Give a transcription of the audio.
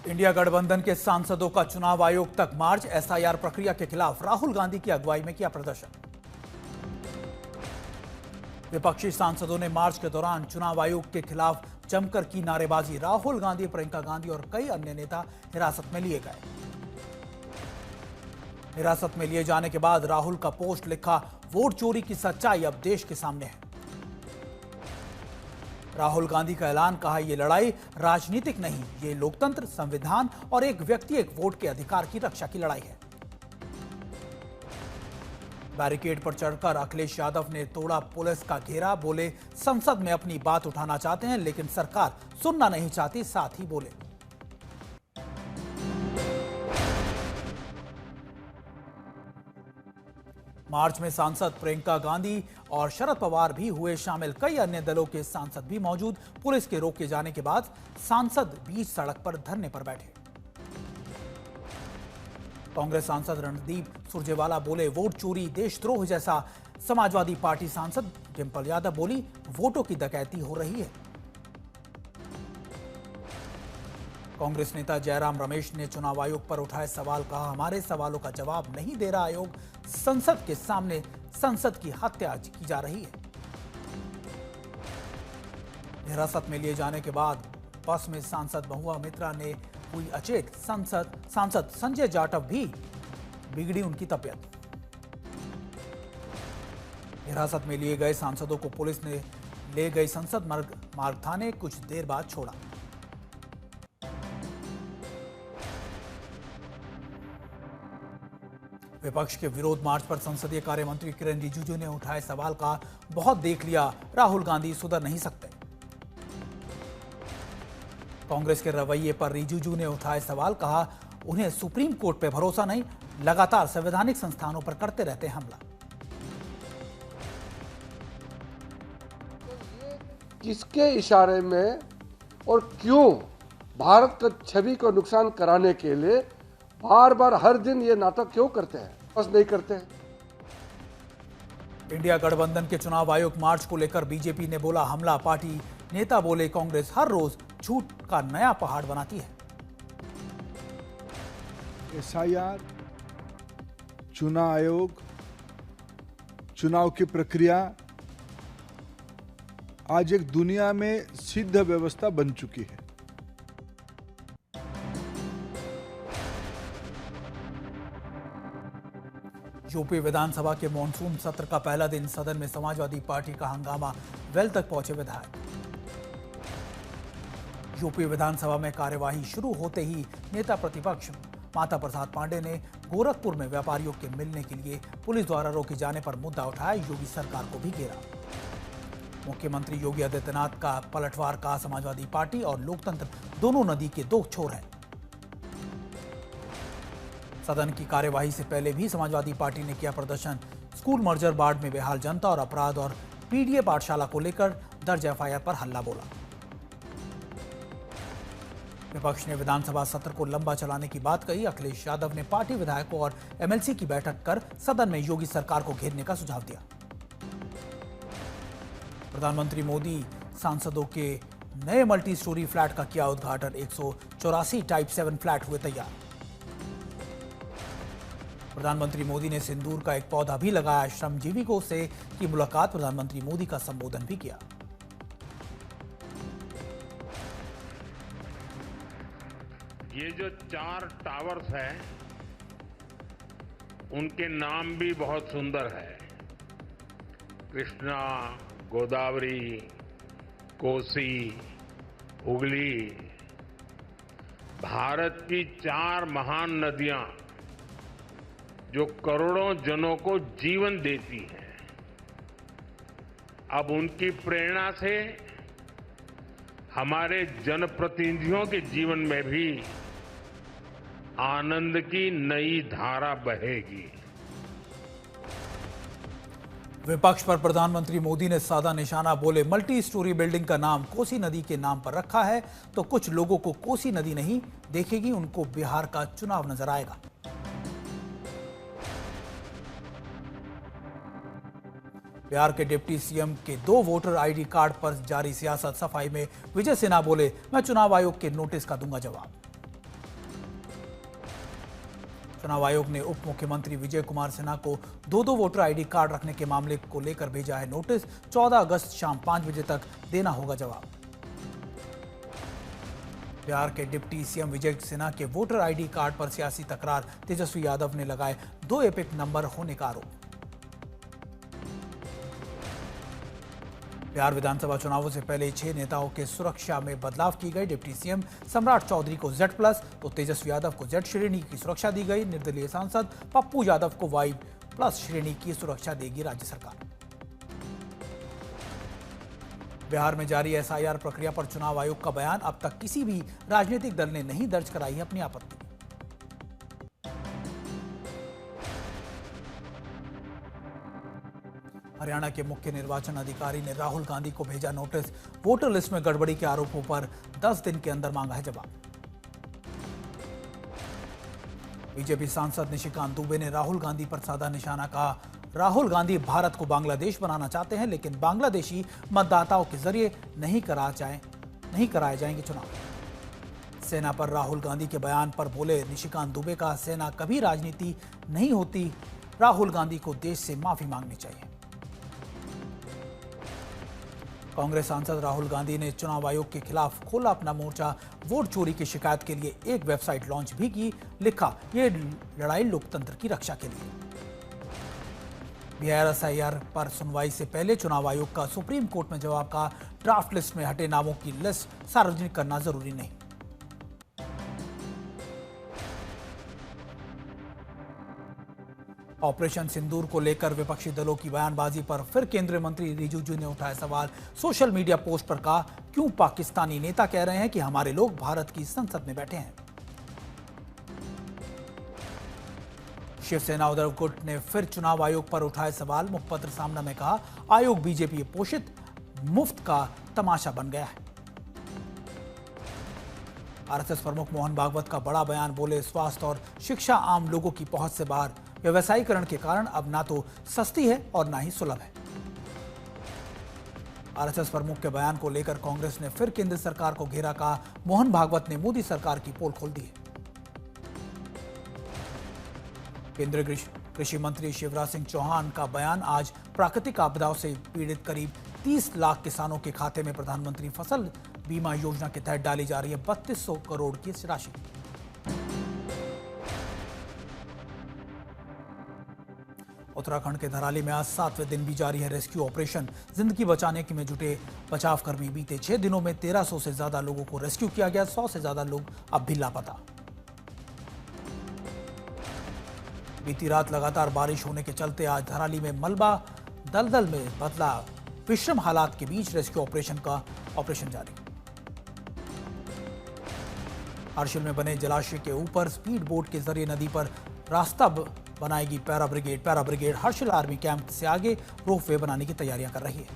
India गठबंधन के सांसदों का चुनाव आयोग तक मार्च। एसआईआर प्रक्रिया के खिलाफ राहुल गांधी की अगुवाई में किया प्रदर्शन। विपक्षी सांसदों ने मार्च के दौरान चुनाव आयोग के खिलाफ जमकर की नारेबाजी। राहुल गांधी, प्रियंका गांधी और कई अन्य नेता हिरासत में लिए गए। हिरासत में लिए जाने के बाद राहुल का पोस्ट लिखा, वोट चोरी की सच्चाई अब देश के सामने है। राहुल गांधी का ऐलान, कहा यह लड़ाई राजनीतिक नहीं, ये लोकतंत्र, संविधान और एक व्यक्ति एक वोट के अधिकार की रक्षा की लड़ाई है। बैरिकेड पर चढ़कर अखिलेश यादव ने तोड़ा पुलिस का घेरा। बोले, संसद में अपनी बात उठाना चाहते हैं लेकिन सरकार सुनना नहीं चाहती। साथ ही बोले, मार्च में सांसद प्रियंका गांधी और शरद पवार भी हुए शामिल। कई अन्य दलों के सांसद भी मौजूद। पुलिस के रोके जाने के बाद सांसद बीच सड़क पर धरने पर बैठे। कांग्रेस सांसद रणदीप सुरजेवाला बोले, वोट चोरी देशद्रोह जैसा। समाजवादी पार्टी सांसद डिंपल यादव बोली, वोटों की डकैती हो रही है। कांग्रेस नेता जयराम रमेश ने चुनाव आयोग पर उठाए सवाल, कहा हमारे सवालों का जवाब नहीं दे रहा आयोग। संसद के सामने संसद की हत्या की जा रही है। हिरासत में लिए जाने के बाद बस में सांसद महुआ मित्रा ने हुई अचेत। सांसद संजय जाटव भी बिगड़ी उनकी तबीयत। हिरासत में लिए गए सांसदों को पुलिस ने ले गई संसद मार्ग थाने, कुछ देर बाद छोड़ा। विपक्ष के विरोध मार्च पर संसदीय कार्य मंत्री किरेन रिजिजू ने उठाए सवाल, का बहुत देख लिया, राहुल गांधी सुधर नहीं सकते। कांग्रेस के रवैये पर रिजिजू ने उठाए सवाल, कहा उन्हें सुप्रीम कोर्ट पे भरोसा नहीं, लगातार संवैधानिक संस्थानों पर करते रहते हमला। किसके इशारे में और क्यों भारत की छवि को नुकसान कराने के लिए बार बार हर दिन ये नाटक क्यों करते हैं? बस नहीं करते हैं। इंडिया गठबंधन के चुनाव आयोग मार्च को लेकर बीजेपी ने बोला हमला। पार्टी नेता बोले, कांग्रेस हर रोज झूठ का नया पहाड़ बनाती है। एसआईआर, चुनाव आयोग, चुनाव की प्रक्रिया आज एक दुनिया में सिद्ध व्यवस्था बन चुकी है। यूपी विधानसभा के मॉनसून सत्र का पहला दिन, सदन में समाजवादी पार्टी का हंगामा, वेल तक पहुंचे विधायक। यूपी विधानसभा में कार्यवाही शुरू होते ही नेता प्रतिपक्ष माता प्रसाद पांडे ने गोरखपुर में व्यापारियों के मिलने के लिए पुलिस द्वारा रोके जाने पर मुद्दा उठाया। योगी सरकार को भी घेरा। मुख्यमंत्री योगी आदित्यनाथ का पलटवार, का समाजवादी पार्टी और लोकतंत्र दोनों नदी के दो छोर हैं। सदन की कार्यवाही से पहले भी समाजवादी पार्टी ने किया प्रदर्शन। स्कूल मर्जर बाढ़ में बेहाल जनता और अपराध और पीडीए पाठशाला को लेकर दर्ज एफआईआर पर हल्ला बोला। विपक्ष ने विधानसभा सत्र को लंबा चलाने की बात कही। अखिलेश यादव ने पार्टी विधायकों और एमएलसी की बैठक कर सदन में योगी सरकार को घेरने का सुझाव दिया। प्रधानमंत्री मोदी सांसदों के नए मल्टी स्टोरी फ्लैट का किया उद्घाटन। 184 टाइप 7 फ्लैट हुए तैयार। प्रधानमंत्री मोदी ने सिंदूर का एक पौधा भी लगाया। श्रमजीवी से की मुलाकात, प्रधानमंत्री मोदी का संबोधन भी किया। ये जो 4 टावर्स हैं, उनके नाम भी बहुत सुंदर है। कृष्णा, गोदावरी, कोसी, हुगली। भारत की 4 महान नदियां जो करोड़ों जनों को जीवन देती हैं, अब उनकी प्रेरणा से हमारे जनप्रतिनिधियों के जीवन में भी आनंद की नई धारा बहेगी। विपक्ष पर प्रधानमंत्री मोदी ने साधा निशाना। बोले, मल्टी स्टोरी बिल्डिंग का नाम कोसी नदी के नाम पर रखा है तो कुछ लोगों को कोसी नदी नहीं देखेगी, उनको बिहार का चुनाव नजर आएगा। बिहार के डिप्टी सीएम के 2 वोटर आईडी कार्ड पर जारी सियासत। सफाई में विजय सिन्हा बोले, मैं चुनाव आयोग के नोटिस का दूंगा जवाब। चुनाव आयोग ने उप मुख्यमंत्री विजय कुमार सिन्हा को दो वोटर आईडी कार्ड रखने के मामले को लेकर भेजा है नोटिस। 14 अगस्त शाम 5 बजे तक देना होगा जवाब। बिहार के डिप्टी सीएम विजय सिन्हा के वोटर आईडी कार्ड पर सियासी तकरार, तेजस्वी यादव ने लगाए 2 एपिक नंबर होने का आरोप। बिहार विधानसभा चुनावों से पहले 6 नेताओं के सुरक्षा में बदलाव की गई। डिप्टी सीएम सम्राट चौधरी को Z+ तो तेजस्वी यादव को Z श्रेणी की सुरक्षा दी गई। निर्दलीय सांसद पप्पू यादव को Y+ श्रेणी की सुरक्षा देगी राज्य सरकार। बिहार में जारी SIR प्रक्रिया पर चुनाव आयोग का बयान, अब तक किसी भी राजनीतिक दल ने नहीं दर्ज कराई है अपनी आपत्ति। हरियाणा के मुख्य निर्वाचन अधिकारी ने राहुल गांधी को भेजा नोटिस। वोटर लिस्ट में गड़बड़ी के आरोपों पर 10 दिन के अंदर मांगा है जवाब। बीजेपी सांसद निशिकांत दुबे ने राहुल गांधी पर साधा निशाना, कहा राहुल गांधी भारत को बांग्लादेश बनाना चाहते हैं, लेकिन बांग्लादेशी मतदाताओं के जरिए नहीं कराए जाएंगे चुनाव। सेना पर राहुल गांधी के बयान पर बोले निशिकांत दुबे, का सेना कभी राजनीति नहीं होती, राहुल गांधी को देश से माफी मांगनी चाहिए। कांग्रेस सांसद राहुल गांधी ने चुनाव आयोग के खिलाफ खोला अपना मोर्चा। वोट चोरी की शिकायत के लिए एक वेबसाइट लॉन्च भी की। लिखा, ये लड़ाई लोकतंत्र की रक्षा के लिए। बिहार SIR पर सुनवाई से पहले चुनाव आयोग का सुप्रीम कोर्ट में जवाब, का ड्राफ्ट लिस्ट में हटे नामों की लिस्ट सार्वजनिक करना जरूरी नहीं। ऑपरेशन सिंदूर को लेकर विपक्षी दलों की बयानबाजी पर फिर केंद्रीय मंत्री रिजिजू ने उठाया सवाल। सोशल मीडिया पोस्ट पर कहा, क्यों पाकिस्तानी नेता कह रहे हैं कि हमारे लोग भारत की संसद में बैठे हैं। शिवसेना उद्धव गुट ने फिर चुनाव आयोग पर उठाए सवाल। मुखपत्र सामना में कहा, आयोग बीजेपी पोषित मुफ्त का तमाशा बन गया है। RSS प्रमुख मोहन भागवत का बड़ा बयान, बोले स्वास्थ्य और शिक्षा आम लोगों की पहुंच से बाहर। व्यवसायीकरण के कारण अब ना तो सस्ती है और ना ही सुलभ है। RSS प्रमुख के बयान को लेकर कांग्रेस ने फिर केंद्र सरकार को घेरा, कहा मोहन भागवत ने मोदी सरकार की पोल खोल दी है। केंद्रीय कृषि मंत्री शिवराज सिंह चौहान का बयान, आज प्राकृतिक आपदाओं से पीड़ित करीब 30 लाख किसानों के खाते में प्रधानमंत्री फसल बीमा योजना के तहत डाली जा रही है 3200 करोड़ की राशि। उत्तराखंड के धराली में आज 7वें दिन भी जारी है रेस्क्यू ऑपरेशन। जिंदगी बचाने में जुटे बचावकर्मी, बीते 6 दिनों में 1300 से ज्यादा लोगों को रेस्क्यू किया गया। 100 से ज्यादा लोग अब भी लापता। बीती रात लगातार बारिश होने के चलते आज धराली में मलबा दलदल में बदला। विषम हालात के बीच रेस्क्यू ऑपरेशन जारी। हर्षिल में बने जलाशय के ऊपर स्पीड बोट के जरिए नदी पर रास्ता बनाएगी para brigade. Harsil army camp से आगे रोपवे बनाने की तैयारियां कर रही है।